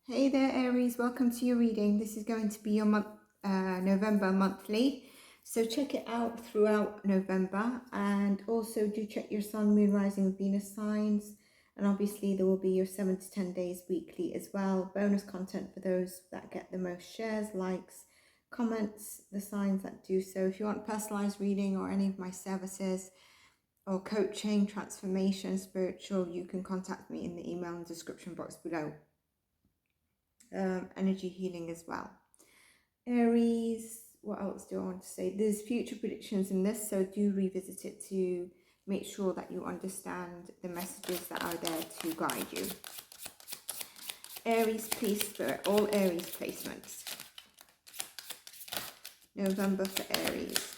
Hey there, Aries. Welcome to your reading. This is going to be your November monthly. So check it out throughout November, and also do check your sun, moon, rising, and Venus signs. And obviously there will be your 7 to 10 days weekly as well. Bonus content for those that get the most shares, likes, comments, the signs that do so. If you want personalized reading or any of my services or coaching, transformation, spiritual, you can contact me in the email and description box below. Energy healing as well. Aries, what else do I want to say? There's future predictions in this, so do revisit it to make sure that you understand the messages that are there to guide you. Aries, please, Spirit, all Aries placements. November for Aries.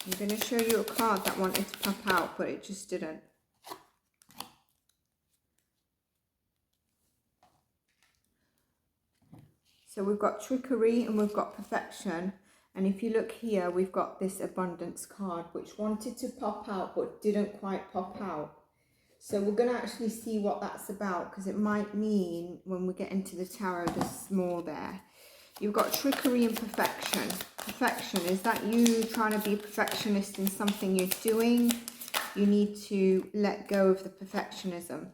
I'm going to show you a card that wanted to pop out, but it just didn't. So we've got trickery and we've got perfection. And if you look here, we've got this abundance card, which wanted to pop out, but didn't quite pop out. So we're going to actually see what that's about, because it might mean when we get into the tarot, there's more there. You've got trickery and perfection. Perfection, is that you trying to be a perfectionist in something you're doing? You need to let go of the perfectionism,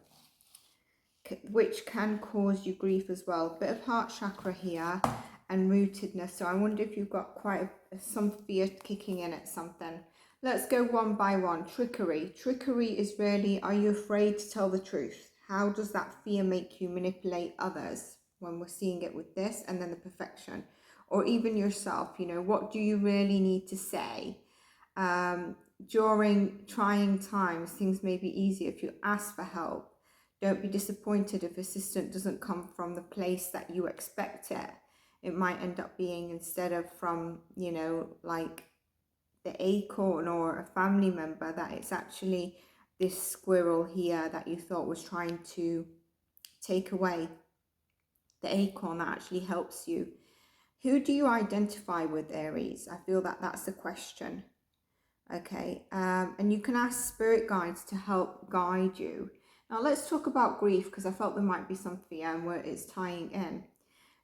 which can cause you grief as well. Bit of heart chakra here and rootedness. So I wonder if you've got quite some fear kicking in at something. Let's go one by one. Trickery. Trickery is really, are you afraid to tell the truth? How does that fear make you manipulate others when we're seeing it with this? And then the perfection. Or even yourself, you know, what do you really need to say? During trying times, things may be easier if you ask for help. Don't be disappointed if assistance doesn't come from the place that you expect it. It might end up being, instead of from, you know, like the acorn or a family member, that it's actually this squirrel here that you thought was trying to take away the acorn that actually helps you. Who do you identify with, Aries? I feel that that's the question. Okay, and you can ask spirit guides to help guide you. Now let's talk about grief, because I felt there might be something where it's tying in.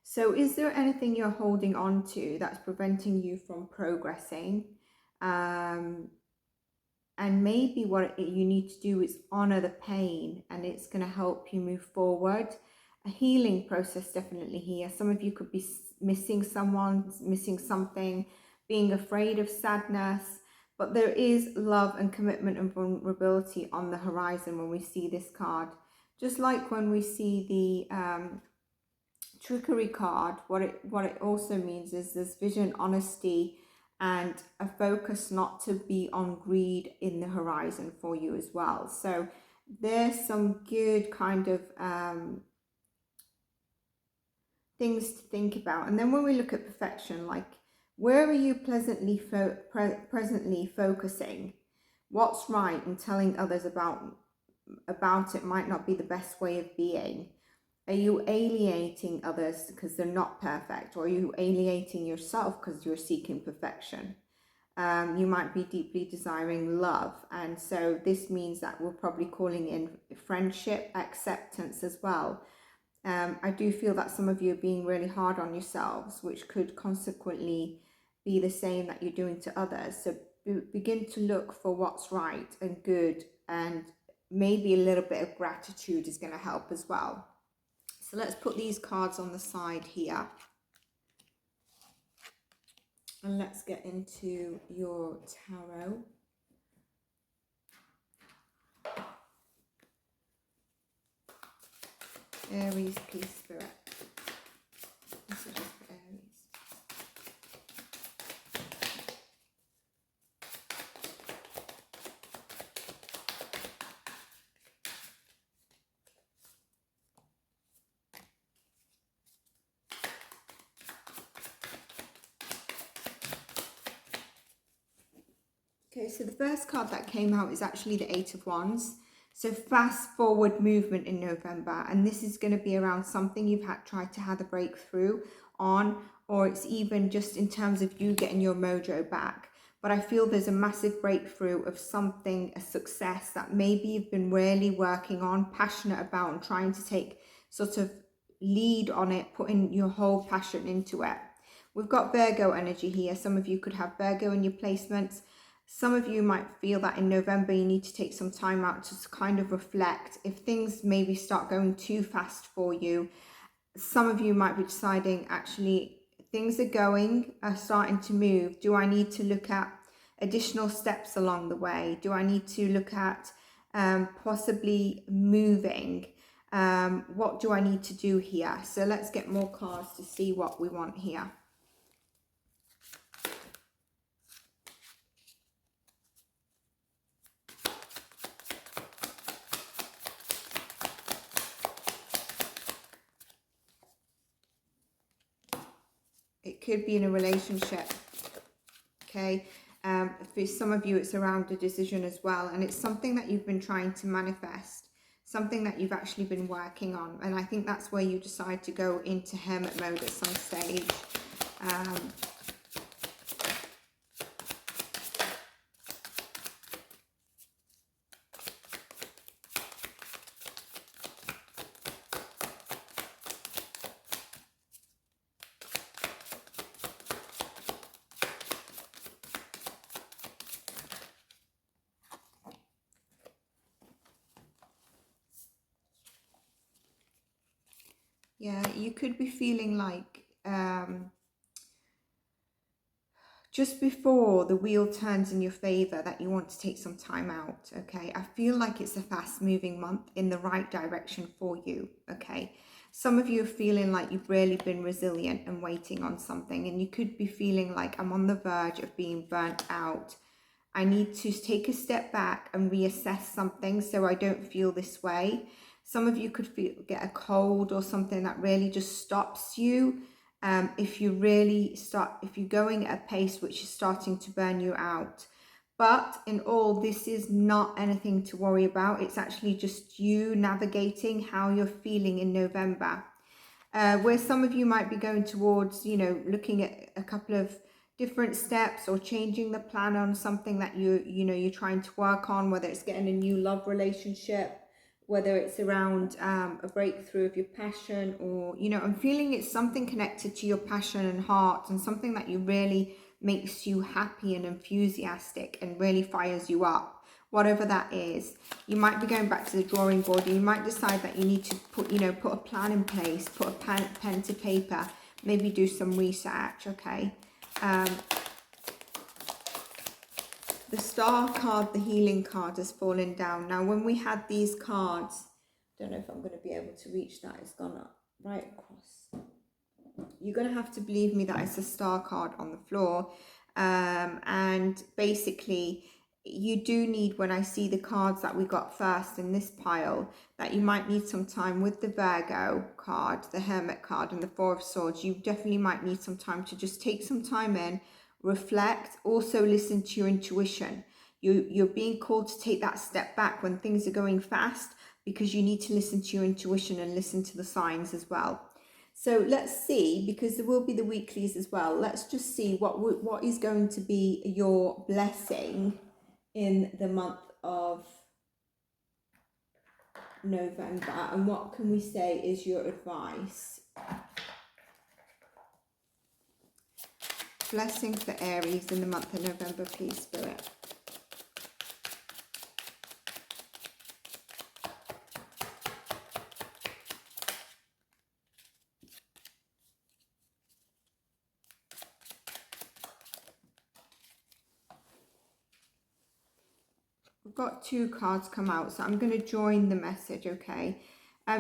So is there anything you're holding on to that's preventing you from progressing? And maybe what you need to do is honor the pain, and it's going to help you move forward. A healing process definitely here. Some of you could be missing someone, missing something, being afraid of sadness. But there is love and commitment and vulnerability on the horizon when we see this card. Just like when we see the trickery card, what it also means is there's vision, honesty, and a focus not to be on greed in the horizon for you as well. So there's some good kind of things to think about. And then when we look at perfection, like, where are you presently focusing? What's right, and telling others about it might not be the best way of being. Are you alienating others because they're not perfect? Or are you alienating yourself because you're seeking perfection? You might be deeply desiring love. And so this means that we're probably calling in friendship, acceptance as well. I do feel that some of you are being really hard on yourselves, which could consequently be the same that you're doing to others. So begin to look for what's right and good, and maybe a little bit of gratitude is going to help as well. So let's put these cards on the side here. And let's get into your tarot. Aries, please, Spirit. Messages for Aries. Okay, so the first card that came out is actually the Eight of Wands. So fast forward movement in November, and this is going to be around something you've tried to have a breakthrough on, or it's even just in terms of you getting your mojo back. But I feel there's a massive breakthrough of something, a success that maybe you've been really working on, passionate about, and trying to take sort of lead on it, putting your whole passion into it. We've got Virgo energy here. Some of you could have Virgo in your placements. Some of you might feel that in November you need to take some time out to kind of reflect. If things maybe start going too fast for you, some of you might be deciding, actually, things are starting to move. Do I need to look at additional steps along the way? Do I need to look at possibly moving? What do I need to do here? So let's get more cards to see what we want here. It could be in a relationship, okay? For some of you, it's around a decision as well, and it's something that you've been trying to manifest, something that you've actually been working on, and I think that's where you decide to go into hermit mode at some stage. Yeah, you could be feeling like just before the wheel turns in your favor that you want to take some time out, okay? I feel like it's a fast moving month in the right direction for you, okay? Some of you are feeling like you've really been resilient and waiting on something, and you could be feeling like, I'm on the verge of being burnt out. I need to take a step back and reassess something so I don't feel this way. Some of you could get a cold or something that really just stops you. If you're going at a pace which is starting to burn you out. But in all, this is not anything to worry about. It's actually just you navigating how you're feeling in November. Where some of you might be going towards, looking at a couple of different steps or changing the plan on something that you're trying to work on, whether it's getting a new love relationship, whether it's around a breakthrough of your passion, or, I'm feeling it's something connected to your passion and heart, and something that you really makes you happy and enthusiastic and really fires you up. Whatever that is, you might be going back to the drawing board. You might decide that you need to put a plan in place, put a pen to paper, maybe do some research, okay? The star card, the healing card, has fallen down. Now, when we had these cards, I don't know if I'm going to be able to reach that. It's gone up right across. You're going to have to believe me that it's a star card on the floor. And basically, you do need, when I see the cards that we got first in this pile, that you might need some time with the Virgo card, the Hermit card, and the Four of Swords. You definitely might need some time to just take some time in, reflect, also listen to your intuition. You're being called to take that step back when things are going fast, because you need to listen to your intuition and listen to the signs as well. So let's see, because there will be the weeklies as well. Let's just see what is going to be your blessing in the month of November, and what can we say is your advice? Blessing for Aries in the month of November, please, Spirit. We've got two cards come out, so I'm going to join the message, okay?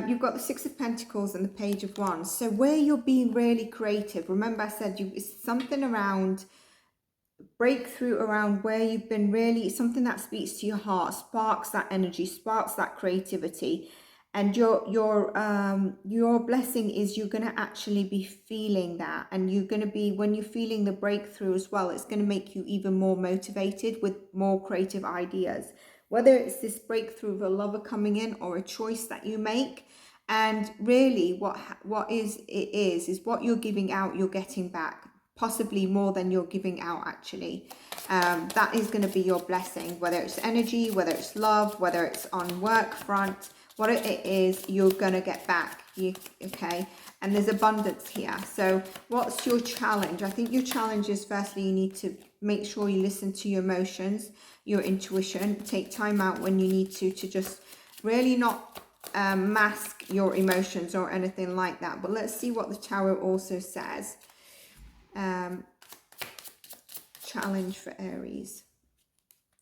You've got the Six of Pentacles and the Page of Wands. So where you're being really creative, remember I said it's something around breakthrough, around where you've been really, something that speaks to your heart, sparks that energy, sparks that creativity. And your blessing is you're going to actually be feeling that, and you're going to be, when you're feeling the breakthrough as well, it's going to make you even more motivated with more creative ideas, whether it's this breakthrough of a lover coming in or a choice that you make. And really what is what you're giving out, you're getting back, possibly more than you're giving out actually. That is going to be your blessing, whether it's energy, whether it's love, whether it's on work front, what it is, you're going to get back. Okay? And there's abundance here. So what's your challenge? I think your challenge is, firstly, you need to make sure you listen to your emotions, your intuition. Take time out when you need to just really not mask your emotions or anything like that. But let's see what the tarot also says. Challenge for Aries.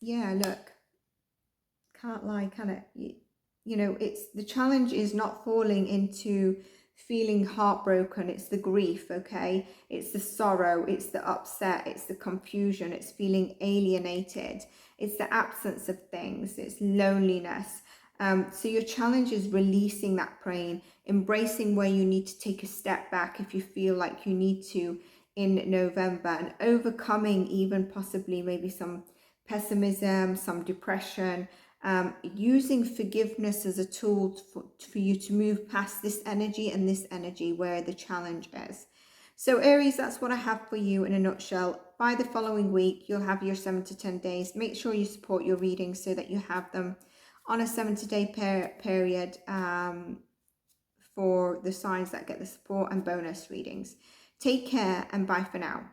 Yeah, look, can't lie, can it? You know, it's the challenge is not falling into feeling heartbroken. It's the grief, okay? It's the sorrow, it's the upset, it's the confusion, it's feeling alienated, it's the absence of things, it's loneliness. So your challenge is releasing that pain, embracing where you need to take a step back if you feel like you need to in November, and overcoming even possibly maybe some pessimism, some depression, using forgiveness as a tool for you to move past this energy and this energy where the challenge is. So Aries, that's what I have for you in a nutshell. By the following week, you'll have your 7 to 10 days. Make sure you support your readings so that you have them on a 70-day period for the signs that get the support and bonus readings. Take care and bye for now.